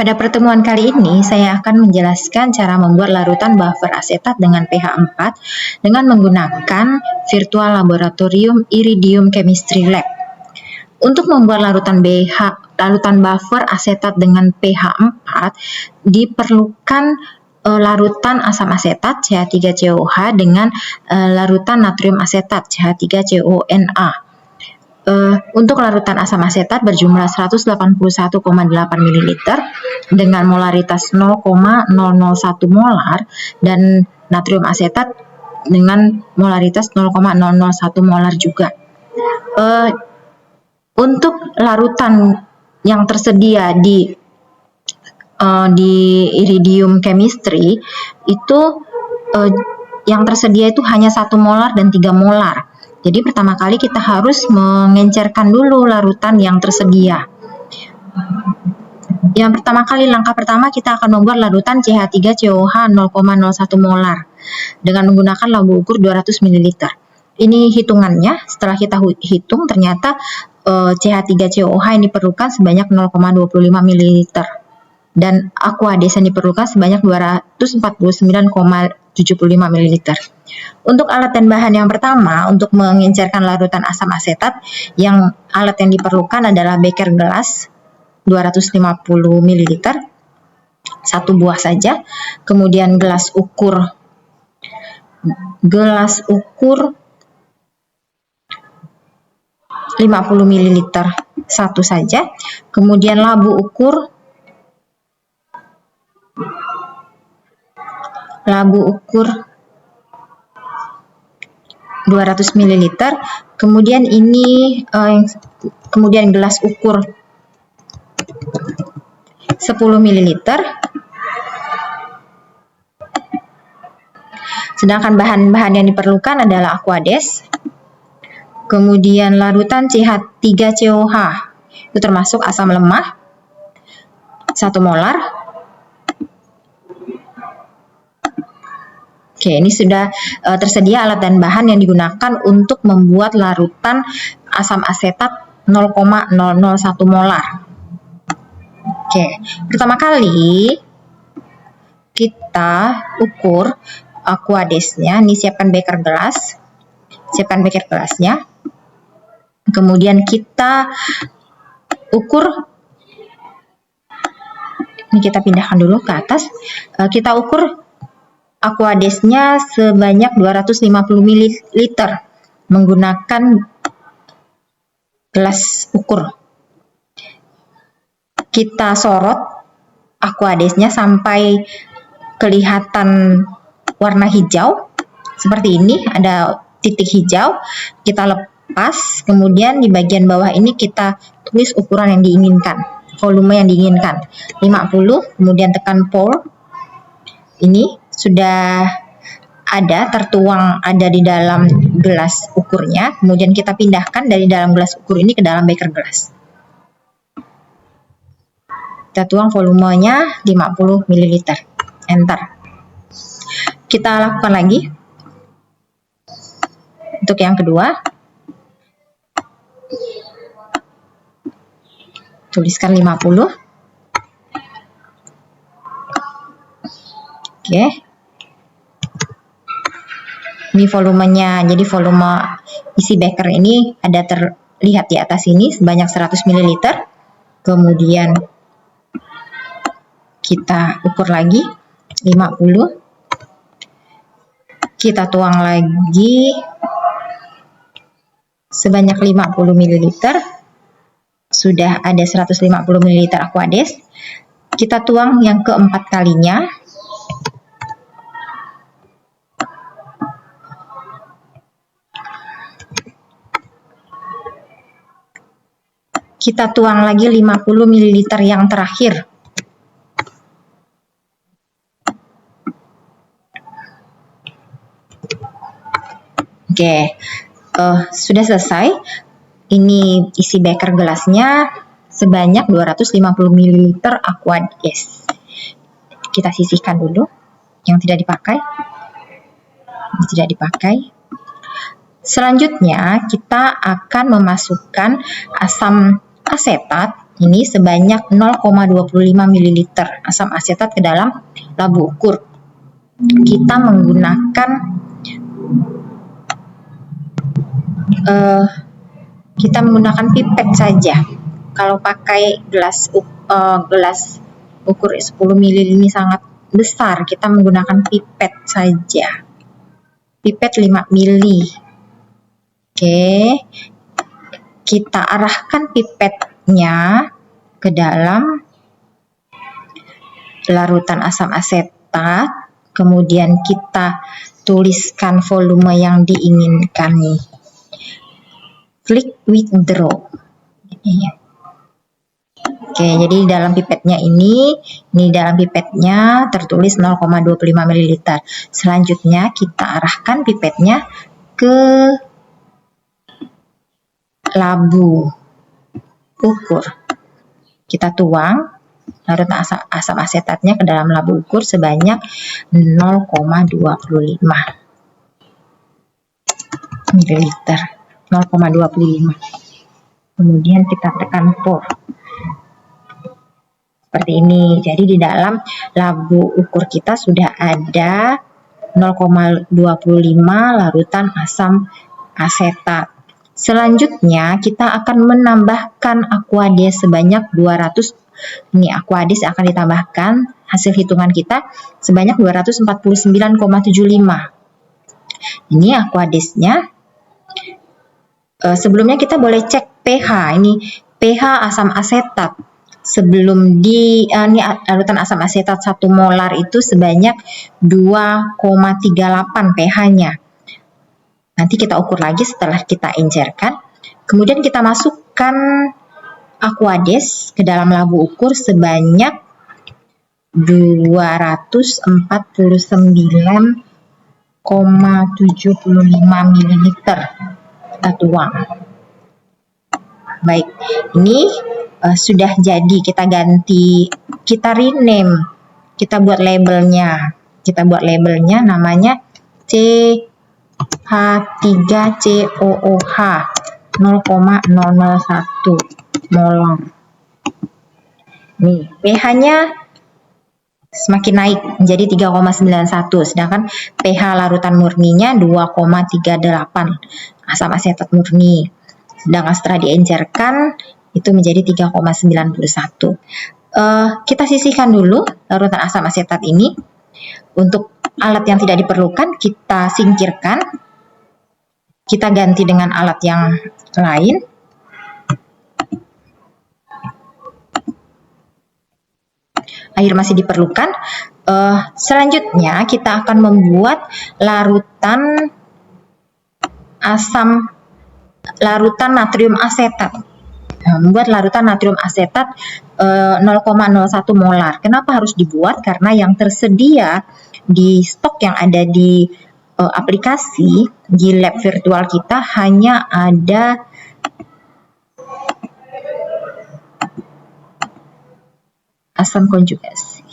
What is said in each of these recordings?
Pada pertemuan kali ini, saya akan menjelaskan cara membuat larutan buffer asetat dengan pH 4 dengan menggunakan Virtual Laboratorium Iridium Chemistry Lab. Untuk membuat larutan buffer asetat dengan pH 4, diperlukan larutan asam asetat CH3COH dengan larutan natrium asetat CH3CONa. Untuk larutan asam asetat berjumlah 181,8 ml dengan molaritas 0,001 molar dan natrium asetat dengan molaritas 0,001 molar juga. Untuk larutan yang tersedia di iridium chemistry itu yang tersedia itu hanya 1 molar dan 3 molar. Jadi pertama kali kita harus mengencerkan dulu larutan yang tersedia. Langkah pertama kita akan membuat larutan CH3COH 0,01 molar dengan menggunakan labu ukur 200 ml. Ini hitungannya, setelah kita hitung ternyata CH3COH yang diperlukan sebanyak 0,25 ml dan Aquades yang diperlukan sebanyak 249,75 ml. Untuk alat dan bahan yang pertama, untuk mengencerkan larutan asam asetat, alat yang diperlukan adalah beker gelas 250 ml, 1 buah saja, kemudian gelas ukur 50 ml, 1 saja, kemudian labu ukur 200 ml, kemudian kemudian gelas ukur 10 ml. Sedangkan bahan-bahan yang diperlukan adalah Aquades, kemudian larutan CH3COH, itu termasuk asam lemah 1 molar. Oke, ini sudah tersedia alat dan bahan yang digunakan untuk membuat larutan asam asetat 0,001 molar. Oke, pertama kali kita ukur Aquadesnya. Ini siapkan beker gelasnya. Kemudian kita ukur, ini kita pindahkan dulu ke atas. Kita ukur Aquadesnya sebanyak 250 ml menggunakan gelas ukur. Kita sorot Aquadesnya sampai kelihatan warna hijau seperti ini, ada titik hijau. Kita lepas, kemudian di bagian bawah ini kita tulis ukuran yang diinginkan, volume yang diinginkan 50, kemudian tekan pour. Ini sudah ada di dalam gelas ukurnya, kemudian kita pindahkan dari dalam gelas ukur ini ke dalam beker gelas. Kita tuang volumenya 50 ml. Enter. Kita lakukan lagi. Untuk yang kedua, tuliskan 50. Oke. Ini volumenya, jadi volume isi beker ini ada terlihat di atas ini sebanyak 100 ml. Kemudian kita ukur lagi 50. Kita tuang lagi sebanyak 50 ml. Sudah ada 150 ml Aquades. Kita tuang yang keempat kalinya. Kita tuang lagi 50 ml yang terakhir. Oke, sudah selesai. Ini isi beker gelasnya sebanyak 250 ml Aquades. Kita sisihkan dulu yang tidak dipakai. Selanjutnya kita akan memasukkan asam asetat ini sebanyak 0,25 ml asam asetat ke dalam labu ukur. Kita menggunakan pipet saja. Kalau pakai gelas ukur 10 ml ini sangat besar, kita menggunakan pipet saja. Pipet 5 ml. Oke. Kita arahkan pipetnya ke dalam larutan asam asetat, kemudian kita tuliskan volume yang diinginkan nih. Klik withdraw. Oke, jadi dalam pipetnya ini dalam pipetnya tertulis 0,25 ml. Selanjutnya kita arahkan pipetnya ke labu ukur. Kita tuang larutan asam asetatnya ke dalam labu ukur sebanyak 0,25 ml. 0,25. Kemudian kita tekan pour. Seperti ini. Jadi di dalam labu ukur kita sudah ada 0,25 larutan asam asetat. Selanjutnya kita akan menambahkan Aquades sebanyak 200. Ini Aquades akan ditambahkan, hasil hitungan kita sebanyak 249,75. Ini Aquadesnya. Sebelumnya kita boleh cek pH. Ini pH asam asetat. Sebelum ini larutan asam asetat 1 molar itu sebanyak 2,38 pH-nya. Nanti kita ukur lagi setelah kita encerkan. Kemudian kita masukkan Aquades ke dalam labu ukur sebanyak 249,75 ml. Kita tuang. Baik, ini sudah jadi. Kita ganti, kita rename, kita buat labelnya. Kita buat labelnya namanya CH3COOH 0,001 molar. Nih, pH-nya semakin naik menjadi 3,91, sedangkan pH larutan murninya 2,38 asam asetat murni. Sedangkan setelah diencerkan itu menjadi 3,91. Kita sisihkan dulu larutan asam asetat ini. Untuk alat yang tidak diperlukan kita singkirkan. Kita ganti dengan alat yang lain. Air masih diperlukan. Selanjutnya kita akan membuat larutan natrium asetat. Membuat larutan natrium asetat 0,01 molar. Kenapa harus dibuat? Karena yang tersedia di stok yang ada di aplikasi di lab virtual kita hanya ada asam konjugasi.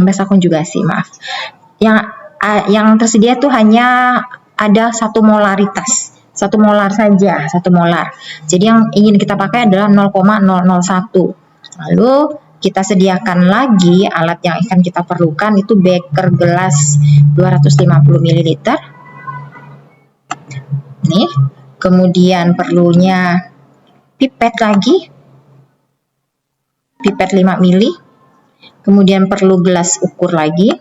Basa konjugasi, maaf. Yang tersedia itu hanya ada 1 molaritas. 1 molar saja, 1 molar. Jadi yang ingin kita pakai adalah 0,001. Lalu kita sediakan lagi alat yang akan kita perlukan, itu beker gelas 250 ml. Nih, kemudian perlunya pipet lagi, pipet 5 ml. Kemudian perlu gelas ukur lagi.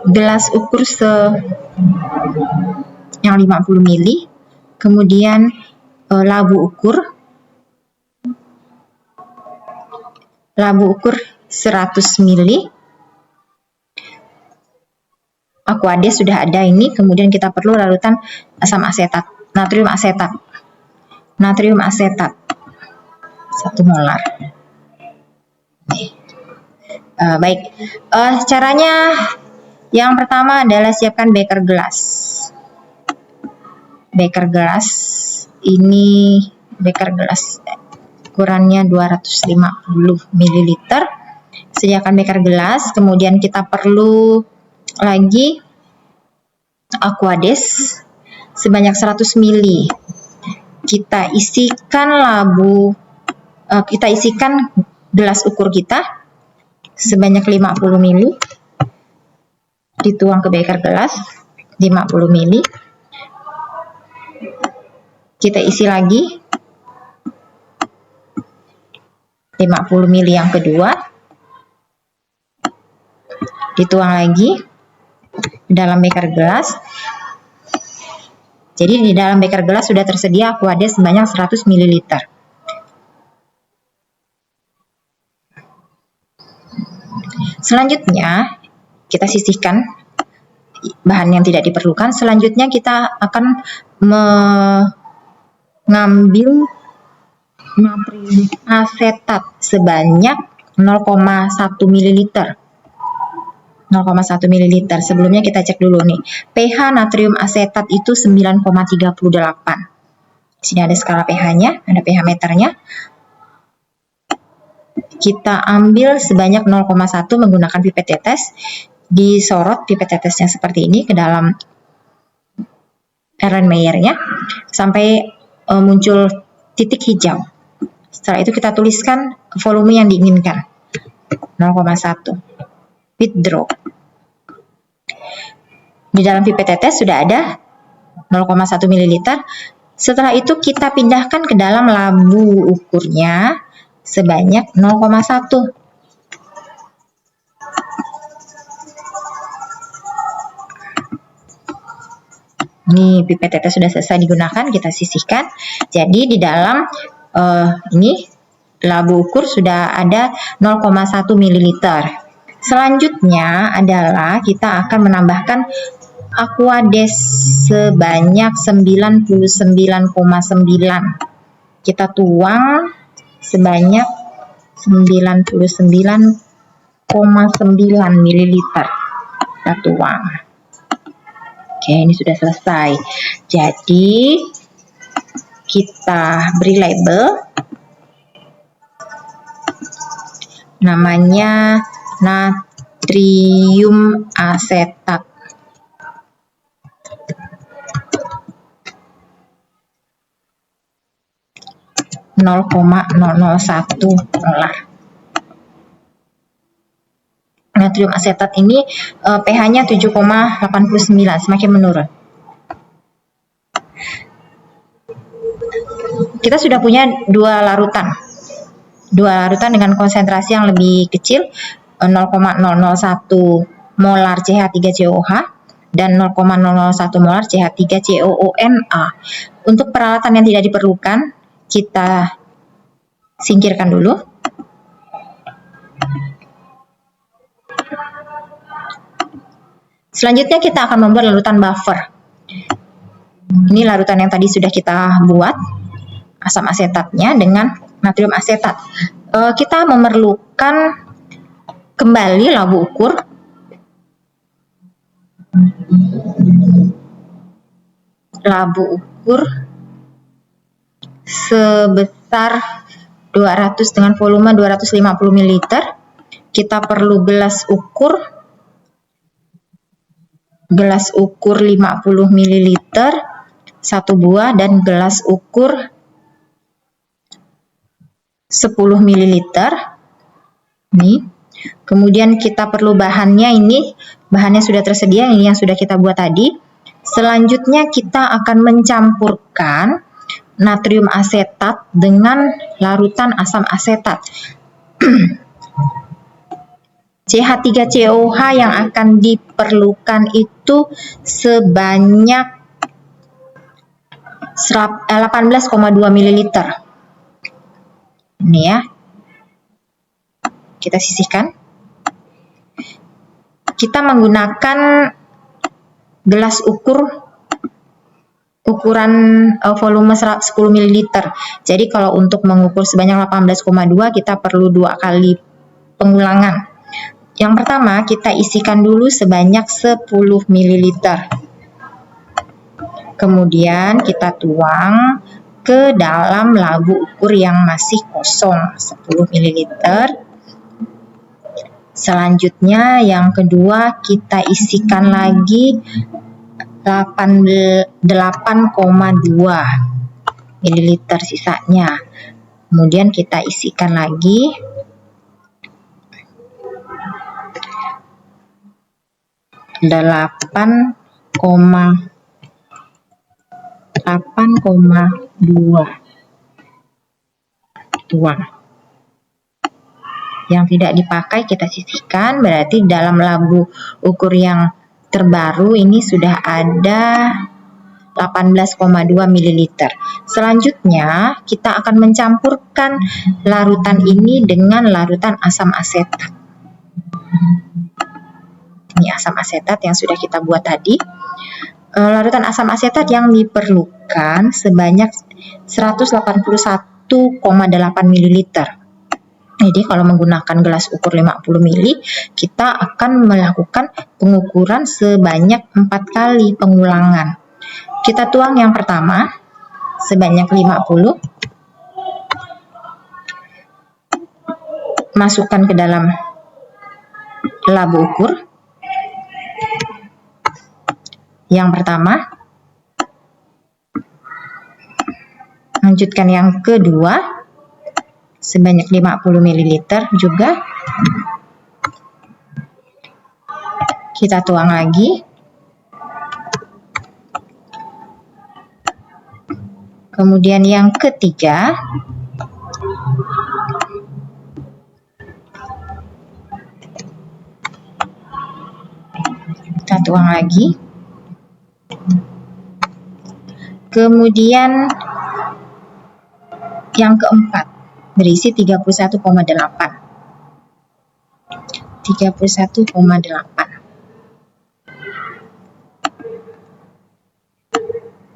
Gelas ukur yang 50 ml. Kemudian labu ukur 100 ml. Aquades sudah ada ini. Kemudian kita perlu larutan asam asetat, natrium asetat 1 molar. Baik, caranya yang pertama adalah siapkan beker gelas. Beker gelas ini ukurannya 250 ml. Sediakan beker gelas, kemudian kita perlu lagi Aquades sebanyak 100 ml. Kita isikan gelas ukur kita sebanyak 50 ml. Dituang ke beker gelas 50 ml. Kita isi lagi 50 ml yang kedua. Dituang lagi dalam beker gelas. Jadi di dalam beker gelas sudah tersedia Aquades sebanyak 100 ml. Selanjutnya kita sisihkan bahan yang tidak diperlukan. Selanjutnya kita akan mengambil natrium asetat sebanyak 0,1 ml. 0,1 ml. Sebelumnya kita cek dulu nih. pH natrium asetat itu 9,38. Di sini ada skala pH-nya, ada pH meternya. Kita ambil sebanyak 0,1 menggunakan pipet tetes. Disorot pipet tetesnya seperti ini ke dalam Erlenmeyer-nya sampai muncul titik hijau. Setelah itu kita tuliskan volume yang diinginkan. 0,1. Withdraw. Di dalam pipet tetes sudah ada 0,1 ml. Setelah itu kita pindahkan ke dalam labu ukurnya sebanyak 0,1. Ini pipet tetes sudah selesai digunakan, kita sisihkan. Jadi di dalam ini labu ukur sudah ada 0,1 ml. Selanjutnya adalah kita akan menambahkan Aquades sebanyak 99,9. Kita tuang sebanyak 99,9 ml. Kita tuang. Oke, ini sudah selesai. Jadi kita beri label. Namanya natrium asetat. (0,001 molar). Natrium asetat ini pH-nya 7,89, semakin menurun. Kita sudah punya dua larutan dengan konsentrasi yang lebih kecil, 0,001 molar CH3COH dan 0,001 molar CH3COONA. Untuk peralatan yang tidak diperlukan, kita singkirkan dulu. Selanjutnya kita akan membuat larutan buffer. Ini larutan yang tadi sudah kita buat, asam asetatnya dengan natrium asetat. Kita memerlukan kembali labu ukur. Labu ukur sebesar 200 dengan volume 250 ml. Kita perlu gelas ukur 50 ml, satu buah, dan gelas ukur 10 ml. Nih. Kemudian kita perlu bahannya, ini bahannya sudah tersedia, ini yang sudah kita buat tadi. Selanjutnya kita akan mencampurkan natrium asetat dengan larutan asam asetat. CH3COH yang akan diperlukan itu sebanyak 18,2 ml. Ini ya. Kita sisihkan. Kita menggunakan gelas ukuran volume 10 ml. Jadi kalau untuk mengukur sebanyak 18,2 kita perlu 2 kali pengulangan. Yang pertama kita isikan dulu sebanyak 10 ml. Kemudian kita tuang ke dalam labu ukur yang masih kosong 10 ml. Selanjutnya yang kedua kita isikan lagi 8,2 ml sisanya. Kemudian kita isikan lagi 8,2. Yang tidak dipakai kita sisihkan, berarti dalam labu ukur yang terbaru ini sudah ada 18,2 ml. Selanjutnya kita akan mencampurkan larutan ini dengan larutan asam asetat. Ini asam asetat yang sudah kita buat tadi. Larutan asam asetat yang diperlukan sebanyak 181,8 ml. Jadi kalau menggunakan gelas ukur 50 ml, kita akan melakukan pengukuran sebanyak 4 kali pengulangan. Kita tuang yang pertama sebanyak 50. Masukkan ke dalam labu ukur. Yang pertama. Lanjutkan yang kedua sebanyak 50 ml juga. Kita tuang lagi. Kemudian yang ketiga, kita tuang lagi. Kemudian yang keempat berisi 31,8. 31,8.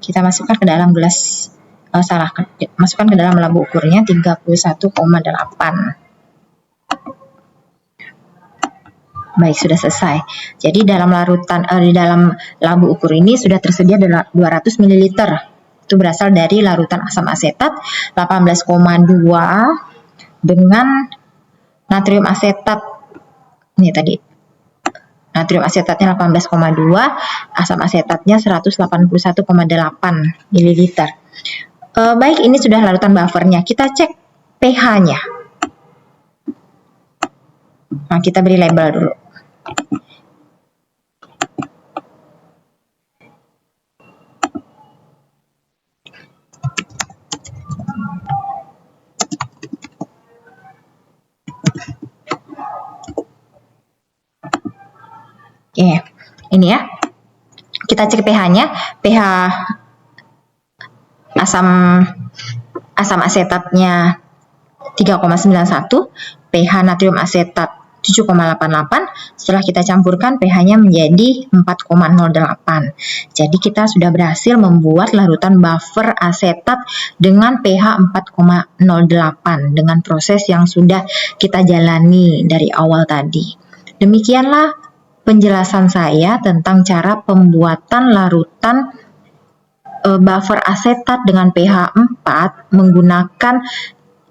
Kita masukkan ke dalam gelas, masukkan ke dalam labu ukurnya 31,8. Baik, sudah selesai. Jadi dalam di dalam labu ukur ini sudah tersedia 200 ml. Itu berasal dari larutan asam asetat 18,2 dengan natrium asetat. Ini tadi. Natrium asetatnya 18,2, asam asetatnya 181,8 ml. Baik, ini sudah larutan buffernya. Kita cek pH-nya. Nah, kita beri label dulu. Oke, ini ya. Kita cek pH-nya. pH asam asetatnya 3,91, pH natrium asetat 7,88. Setelah kita campurkan, pH-nya menjadi 4,08. Jadi kita sudah berhasil membuat larutan buffer asetat dengan pH 4,08 dengan proses yang sudah kita jalani dari awal tadi. Demikianlah penjelasan saya tentang cara pembuatan larutan buffer asetat dengan pH 4 menggunakan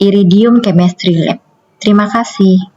Iridium Chemistry Lab. Terima kasih.